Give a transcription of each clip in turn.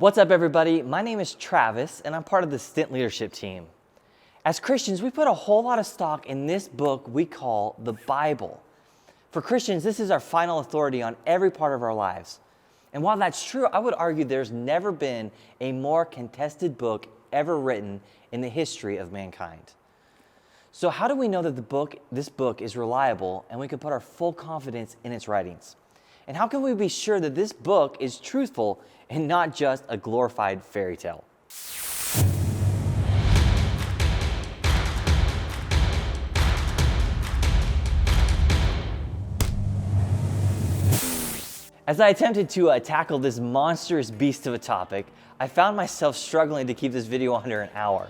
What's up, everybody? My name is Travis, and I'm part of the Stint leadership team. As Christians, we put a whole lot of stock in this book we call the Bible. For Christians, this is our final authority on every part of our lives. And while that's true, I would argue there's never been a more contested book ever written in the history of mankind. So how do we know that this book is reliable and we can put our full confidence in its writings? And how can we be sure that this book is truthful and not just a glorified fairy tale? As I attempted to tackle this monstrous beast of a topic, I found myself struggling to keep this video under an hour.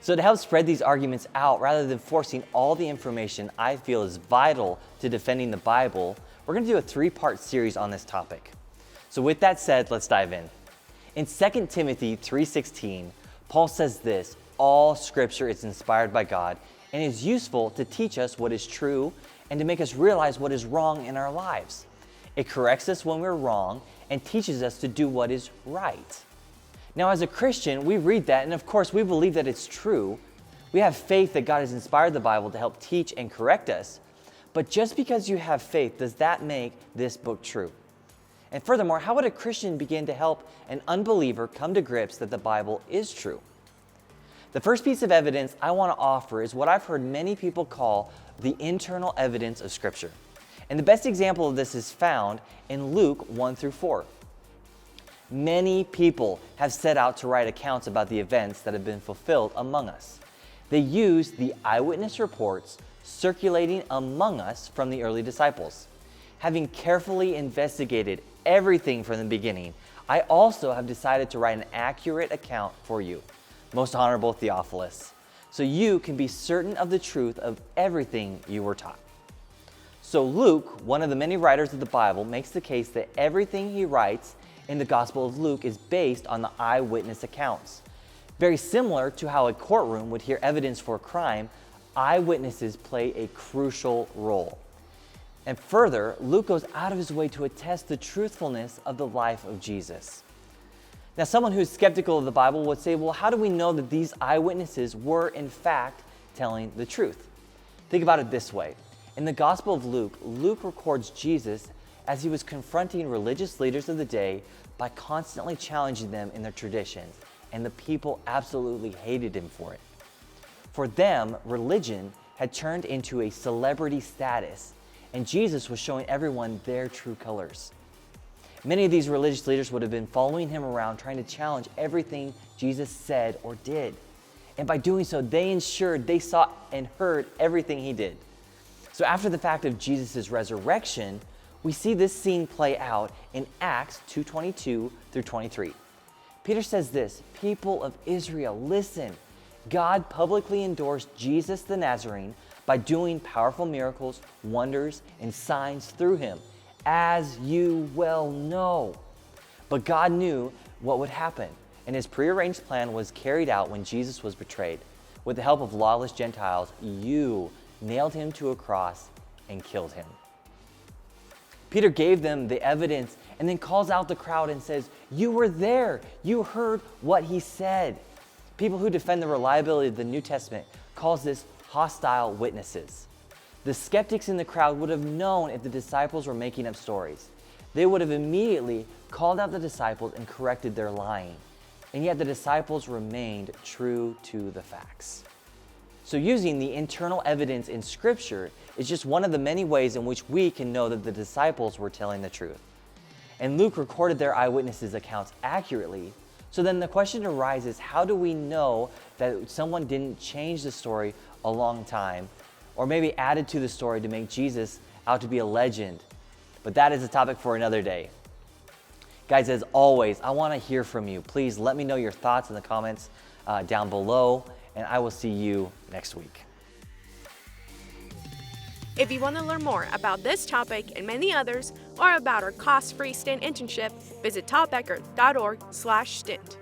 So to help spread these arguments out, rather than forcing all the information I feel is vital to defending the Bible, we're going to do a 3-part series on this topic. So with that said, let's dive in. In 2 Timothy 3:16, Paul says this: all scripture is inspired by God and is useful to teach us what is true and to make us realize what is wrong in our lives. It corrects us when we're wrong and teaches us to do what is right. Now, as a Christian, we read that, and of course, we believe that it's true. We have faith that God has inspired the Bible to help teach and correct us. But just because you have faith, does that make this book true? And furthermore, how would a Christian begin to help an unbeliever come to grips that the Bible is true? The first piece of evidence I want to offer is what I've heard many people call the internal evidence of Scripture. And the best example of this is found in Luke 1-4. Many people have set out to write accounts about the events that have been fulfilled among us. They use the eyewitness reports circulating among us from the early disciples. Having carefully investigated everything from the beginning, I also have decided to write an accurate account for you, most honorable Theophilus, so you can be certain of the truth of everything you were taught. So Luke, one of the many writers of the Bible, makes the case that everything he writes in the Gospel of Luke is based on the eyewitness accounts. Very similar to how a courtroom would hear evidence for a crime, eyewitnesses play a crucial role. And further, Luke goes out of his way to attest the truthfulness of the life of Jesus. Now, someone who's skeptical of the Bible would say, well, how do we know that these eyewitnesses were in fact telling the truth? Think about it this way. In the Gospel of Luke, Luke records Jesus as he was confronting religious leaders of the day by constantly challenging them in their traditions, and the people absolutely hated him for it. For them, religion had turned into a celebrity status, and Jesus was showing everyone their true colors. Many of these religious leaders would have been following him around, trying to challenge everything Jesus said or did. And by doing so, they ensured they saw and heard everything he did. So after the fact of Jesus' resurrection, we see this scene play out in Acts 2:22-23. Peter says this: people of Israel, listen. God publicly endorsed Jesus the Nazarene by doing powerful miracles, wonders, and signs through him, as you well know. But God knew what would happen, and his prearranged plan was carried out when Jesus was betrayed. With the help of lawless Gentiles, you nailed him to a cross and killed him. Peter gave them the evidence and then calls out the crowd and says, you were there. You heard what he said. People who defend the reliability of the New Testament calls this hostile witnesses. The skeptics in the crowd would have known if the disciples were making up stories. They would have immediately called out the disciples and corrected their lying. And yet the disciples remained true to the facts. So using the internal evidence in Scripture is just one of the many ways in which we can know that the disciples were telling the truth. And Luke recorded their eyewitnesses' accounts accurately. So then the question arises, how do we know that someone didn't change the story a long time, or maybe added to the story to make Jesus out to be a legend? But that is a topic for another day. Guys, as always, I want to hear from you. Please let me know your thoughts in the comments down below, and I will see you next week. If you want to learn more about this topic and many others, or about our cost-free stint internship, visit topbecker.org/stint.